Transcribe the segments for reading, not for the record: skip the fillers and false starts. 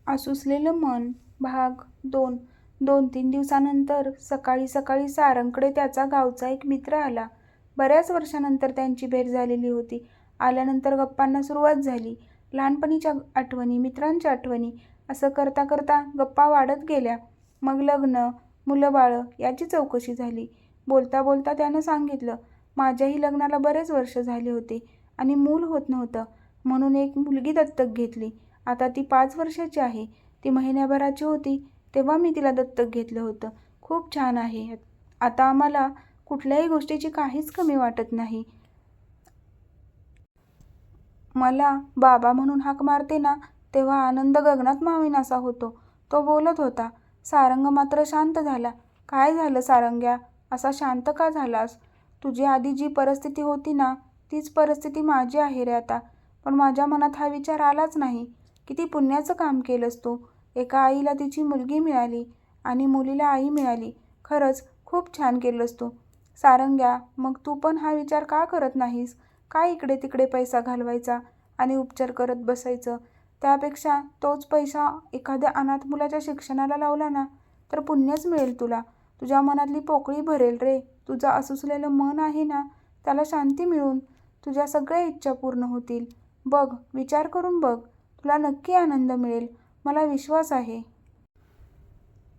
आसुसलेलं मन भाग 2. 2-3 दिवसानंतर सकाळी सकाळी सारंगकडे त्याचा गावचा एक मित्र आला. बऱ्याच वर्षानंतर त्यांची भेट झालेली होती. आल्यानंतर गप्पांना सुरुवात झाली. लहानपणीच्या आठवणी, मित्रांच्या आठवणी असं करता करता गप्पा वाढत गेल्या. मग लग्न, मुलं-बाळं याची चौकशी झाली. बोलता बोलता त्यानं सांगितलं, माझ्याही लग्नाला बरेच वर्ष झाले होते आणि मूल होत नव्हतं, म्हणून एक मुलगी दत्तक घेतली. आता ती 5 वर्षाची आहे. ती महिन्याभराची होती तेव्हा मी तिला दत्तक घेतलं होतं. खूप छान आहे. आता आम्हाला कुठल्याही गोष्टीची काहीच कमी वाटत नाही. मला बाबा म्हणून हाक मारते ना, तेव्हा आनंद गगनात मावेनासा होतो. तो बोलत होता. सारंग मात्र शांत झाला. काय झालं सारंग्या, असा शांत का झालास? तुझी आधी जी परिस्थिती होती ना, तीच परिस्थिती माझी आहे रे आता. पण माझ्या मनात हा विचार आलाच नाही. किती पुण्याचं काम केलंस तू. एका आईला तिची मुलगी मिळाली आणि मुलीला आई मिळाली. खरंच खूप छान केलंस तू. सारंग्या, मग तू पण हा विचार का करत नाहीस? काय इकडे तिकडे पैसा घालवायचा आणि उपचार करत बसायचं? त्यापेक्षा तोच पैसा एखाद्या अनाथ मुलाच्या शिक्षणाला लावला ना, तर पुण्यच मिळेल तुला. तुझ्या मनातली पोकळी भरेल रे. तुझं आसुसलेलं मन आहे ना, त्याला शांती मिळून तुझ्या सगळ्या इच्छा पूर्ण होतील. बघ, विचार करून बघ. तुला नक्की आनंद मिळेल. मला विश्वास आहे.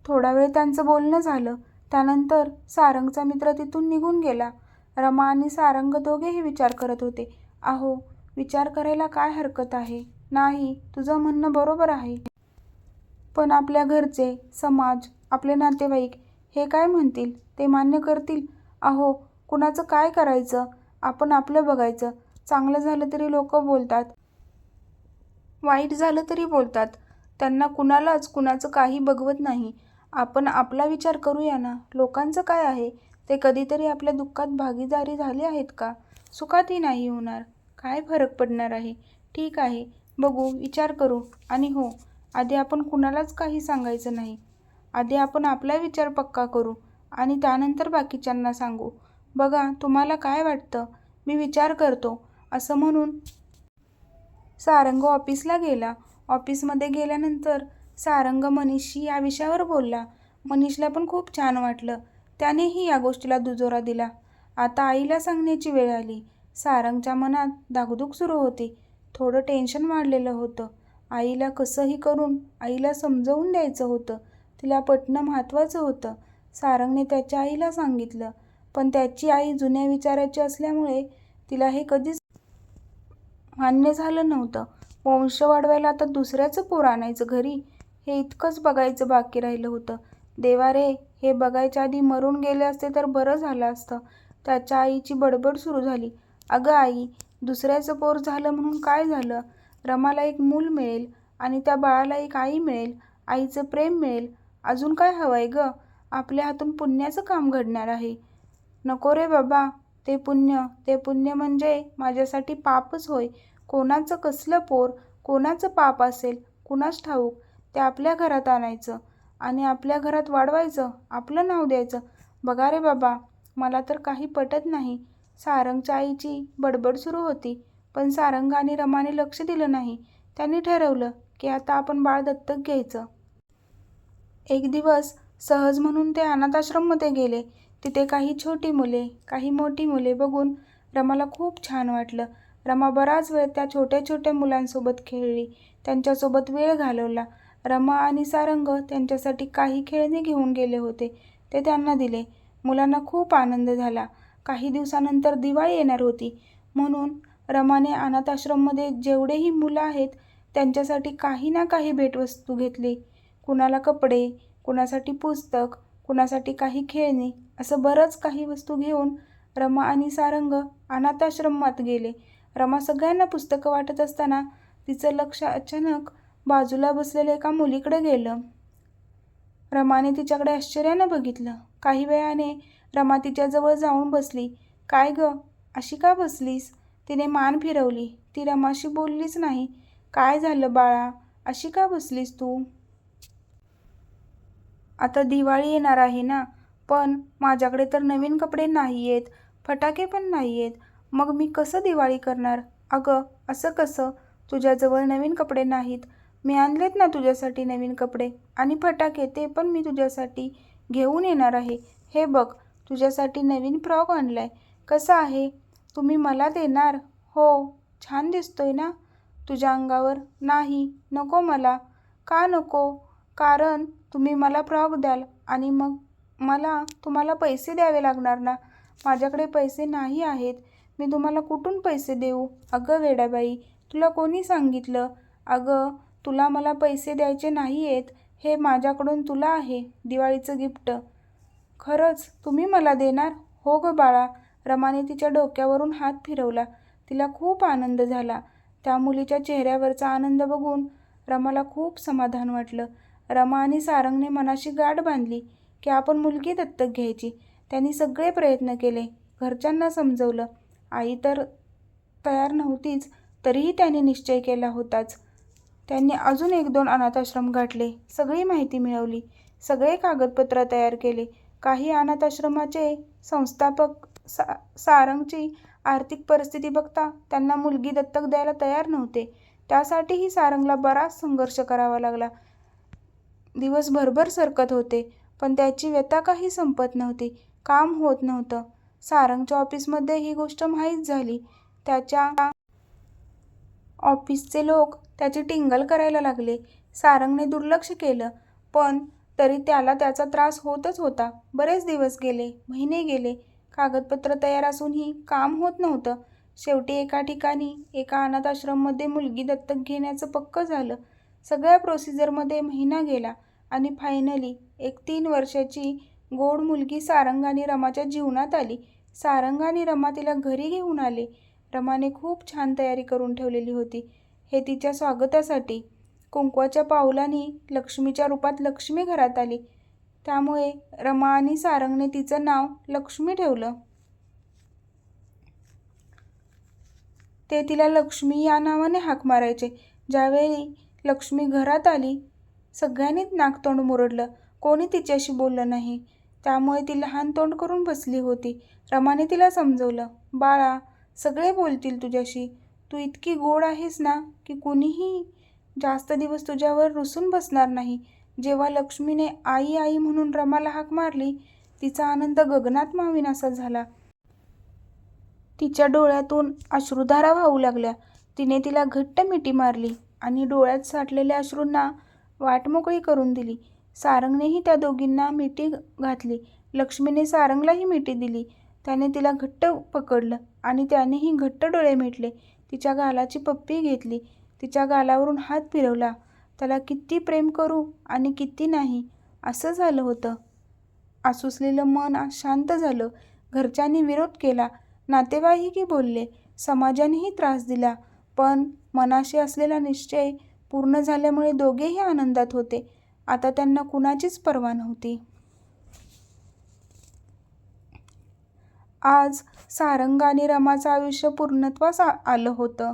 थोडा वेळ त्यांचं बोलणं झालं. त्यानंतर सारंगचा मित्र तिथून निघून गेला. रमा आणि सारंग दोघेही विचार करत होते. अहो, विचार करायला काय हरकत आहे? नाही, तुझं म्हणणं बरोबर आहे. पण आपल्या घरचे, समाज, आपले नातेवाईक हे काय म्हणतील? ते मान्य करतील? अहो, कुणाचं काय करायचं? आपण आपलं बघायचं. चांगलं झालं तरी लोक बोलतात, वाईट झालं तरी बोलतात. त्यांना कुणालाच कुणाचं काही बघवत नाही. आपण आपला विचार करूया ना. लोकांचं काय आहे? ते कधीतरी आपल्या दुःखात भागीदारी झाले आहेत का? सुखातही नाही होणार. काय फरक पडणार आहे? ठीक आहे, बघू, विचार करू. आणि हो, आधी आपण कुणालाच काही सांगायचं नाही. आधी आपण आपला विचार पक्का करू आणि त्यानंतर बाकीच्यांना सांगू. बघा, तुम्हाला काय वाटतं? मी विचार करतो, असं म्हणून सारंग ऑफिसला गेला. ऑफिसमध्ये गेल्यानंतर सारंग मनीषशी या विषयावर बोलला. मनीषला पण खूप छान वाटलं. त्यानेही या गोष्टीला दुजोरा दिला. आता आईला सांगण्याची वेळ आली. सारंगच्या मनात धाकधूक सुरू होती. थोडं टेन्शन वाढलेलं होतं. आईला कसंही करून आईला समजवून द्यायचं होतं. तिला पटणं महत्त्वाचं होतं. सारंगने त्याच्या आईला सांगितलं, पण त्याची आई जुन्या विचाराची असल्यामुळे तिला हे कधीच मान्य झालं नव्हतं. वंश वाढवायला आता दुसऱ्याचं पोर आणायचं घरी, हे इतकंच बघायचं बाकी राहिलं होतं. देवा रे, हे बघायच्या आधी मरून गेले असते तर बरं झालं असतं. त्याच्या आईची बडबड सुरू झाली. अगं आई, दुसऱ्याचं पोर झालं म्हणून काय झालं? रमाला एक मूल मिळेल आणि त्या बाळाला एक आई मिळेल. आईचं प्रेम मिळेल. अजून काय हवंय गं? आपल्या हातून पुण्याचं काम घडणार आहे. नको रे बाबा, ते पुण्य म्हणजे माझ्यासाठी पापच होय. कोणाचं कसलं पोर, कोणाचं पाप असेल कुणास ठाऊक. ते आपल्या घरात आणायचं आणि आपल्या घरात वाढवायचं, आपलं नाव द्यायचं. बघा रे बाबा, मला तर काही पटत नाही. सारंगच्या आईची बडबड सुरू होती, पण सारंग आणि रमाने लक्ष दिलं नाही. त्यांनी ठरवलं की आता आपण बाळ दत्तक घ्यायचं. एक दिवस सहज म्हणून ते अनाथाश्रममध्ये गेले. तिथे काही छोटी मुले, काही मोठी मुले बघून रमाला खूप छान वाटलं. रमा बराच वेळ त्या छोट्या छोट्या मुलांसोबत खेळली, त्यांच्यासोबत वेळ घालवला. रमा आणि सारंग त्यांच्यासाठी काही खेळणी घेऊन गेले होते. ते त्यांना दिले. मुलांना खूप आनंद झाला. काही दिवसानंतर दिवाळी येणार होती, म्हणून रमाने अनाथाश्रममध्ये जेवढेही मुलं आहेत त्यांच्यासाठी काही ना काही भेटवस्तू घेतली. कुणाला कपडे, कुणासाठी पुस्तक, कुणासाठी काही खेळणी, असं बरंच काही वस्तू घेऊन रमा आणि सारंग अनाथाश्रमात गेले. रमा सगळ्यांना पुस्तकं वाटत असताना तिचं लक्ष अचानक बाजूला बसलेल्या एका मुलीकडे गेलं. रमाने तिच्याकडे आश्चर्यानं बघितलं. काही वेळाने रमा तिच्याजवळ जाऊन बसली. काय गं, अशी का बसलीस? तिने मान फिरवली. ती रमाशी बोललीच नाही. काय झालं बाळा, अशी का बसलीस तू? आता दिवाळी येणार आहे ना, पण माझ्याकडे तर नवीन कपडे नाही आहेत, फटाके पण नाही आहेत. मग मी कसं दिवाळी करणार? अगं, असं कसं? तुझ्याजवळ नवीन कपडे नाहीत, मी आणलेत ना तुझ्यासाठी नवीन कपडे आणि फटाके, ते पण मी तुझ्यासाठी घेऊन येणार आहे. हे बघ, तुझ्यासाठी नवीन फ्रॉक आणलाय. कसा आहे? तुम्ही मला देणार? हो, छान दिसतोय ना तुझ्या अंगावर? नाही, नको मला. का नको? कारण तुम्ही मला फ्रॉक द्याल आणि मग मला तुम्हाला पैसे द्यावे लागणार ना. माझ्याकडे पैसे नाही आहेत. मी तुम्हाला कुठून पैसे देऊ? अगं वेडाबाई, तुला कोणी सांगितलं? अगं, तुला मला पैसे द्यायचे नाही आहेत. हे माझ्याकडून तुला आहे दिवाळीचं गिफ्ट. खरंच तुम्ही मला देणार? हो गं बाळा. रमाने तिच्या डोक्यावरून हात फिरवला. तिला खूप आनंद झाला. त्या मुलीच्या चेहऱ्यावरचा आनंद बघून रमाला खूप समाधान वाटलं. रमा आणि सारंगने मनाशी गाठ बांधली की आपण मुलगी दत्तक घ्यायची. त्यांनी सगळे प्रयत्न केले, घरच्यांना समजवलं. आई तर तयार नव्हतीच, तरीही त्यांनी निश्चय केला होताच. त्यांनी अजून 1-2 अनाथाश्रम गाठले, सगळी माहिती मिळवली, सगळे कागदपत्र तयार केले. काही अनाथाश्रमाचे संस्थापक सारंगची आर्थिक परिस्थिती बघता त्यांना मुलगी दत्तक द्यायला तयार नव्हते. त्यासाठीही सारंगला बराच संघर्ष करावा लागला. दिवस भरभर सरकत होते, पण त्याची व्यथा काही संपत नव्हती. काम होत नव्हतं. सारंगच्या ऑफिसमध्ये ही गोष्ट माहीत झाली. त्याच्या ऑफिसचे लोक त्याची टिंगल करायला लागले. सारंगने दुर्लक्ष केलं, पण तरी त्याला त्याचा त्रास होतच होता. बरेच दिवस गेले, महिने गेले. कागदपत्र तयार असूनही काम होत नव्हतं. शेवटी एका ठिकाणी एका अनाथाश्रममध्ये मुलगी दत्तक घेण्याचं पक्कं झालं. सगळ्या प्रोसिजरमध्ये महिना गेला आणि फायनली एक 3 वर्षाची गोड मुलगी सारंग आणि रमाच्या जीवनात आली. सारंग आणि रमा तिला घरी घेऊन आले. रमाने खूप छान तयारी करून ठेवलेली होती, हे तिच्या स्वागतासाठी. कुंकवाच्या पाऊलांनी लक्ष्मीच्या रूपात लक्ष्मी घरात आली. त्यामुळे रमा आणि सारंगने तिचं नाव लक्ष्मी ठेवलं. ते तिला लक्ष्मी या नावाने हाक मारायचे. ज्यावेळी लक्ष्मी घरात आली, सगळ्यांनीच नाकतोंड मुरडलं. कोणी तिच्याशी बोललं नाही. त्यामुळे ती लहान तोंड करून बसली होती. रमाने तिला समजवलं, बाळा, सगळे बोलतील तुझ्याशी. तू इतकी गोड आहेस ना की कुणीही जास्त दिवस तुझ्यावर रुसून बसणार नाही. जेव्हा लक्ष्मीने आई आई म्हणून रमाला हाक मारली, तिचा आनंद गगनात मावेनासा झाला. तिच्या डोळ्यातून अश्रुधारा वाहू लागल्या. तिने तिला घट्ट मिठी मारली आणि डोळ्यात साठलेल्या अश्रूंना वाट मोकळी करून दिली. सारंगनेही त्या दोघींना मिठी घातली. लक्ष्मीने सारंगलाही मिठी दिली. त्याने तिला घट्ट पकडलं आणि त्यानेही घट्ट डोळे मिटले. तिच्या गालाची पप्पी घेतली. तिच्या गालावरून हात फिरवला. त्याला किती प्रेम करू आणि किती नाही, असं झालं होतं. आसुसलेलं मन शांत झालं. घरच्यांनी विरोध केला, नातेवाईकही बोलले, समाजानेही त्रास दिला, पण मनाशी असलेला निश्चय पूर्ण झाल्यामुळे दोघेही आनंदात होते. आता त्यांना कुणाचीच पर्वा नव्हती. आज सारंग आणि रमाचं आयुष्य पूर्णत्वास आलं होतं.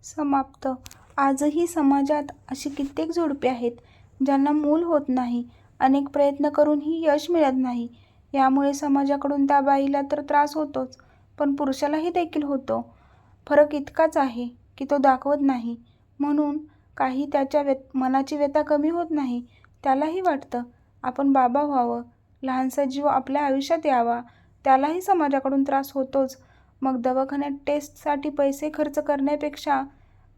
समाप्त. आजही समाजात अशी कित्येक जोडपे आहेत ज्यांना मूल होत नाही. अनेक प्रयत्न करूनही यश मिळत नाही. यामुळे समाजाकडून त्या बाईला तर त्रास होतोच, पण पुरुषालाही देखील होतो. फरक इतकाच आहे की तो दाखवत नाही. म्हणून काही त्याच्या मनाची व्यथा कमी होत नाही. त्यालाही वाटतं आपण बाबा व्हावं, लहानसा जीव आपल्या आयुष्यात यावा. त्यालाही समाजाकडून त्रास होतोच. मग दवाखान्यात टेस्टसाठी पैसे खर्च करण्यापेक्षा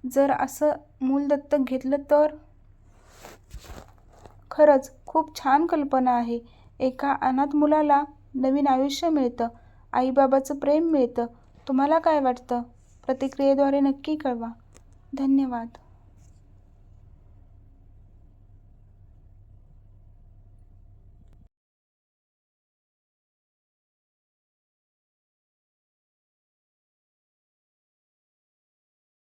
जर असं मूल दत्तक घेतलं तर? खरंच खूप छान कल्पना आहे. एका अनाथ मुलाला नवीन आयुष्य मिळतं, आईबाबाचं प्रेम मिळतं. तुम्हाला काय वाटतं? प्रतिक्रियेद्वारे नक्की कळवा. धन्यवाद.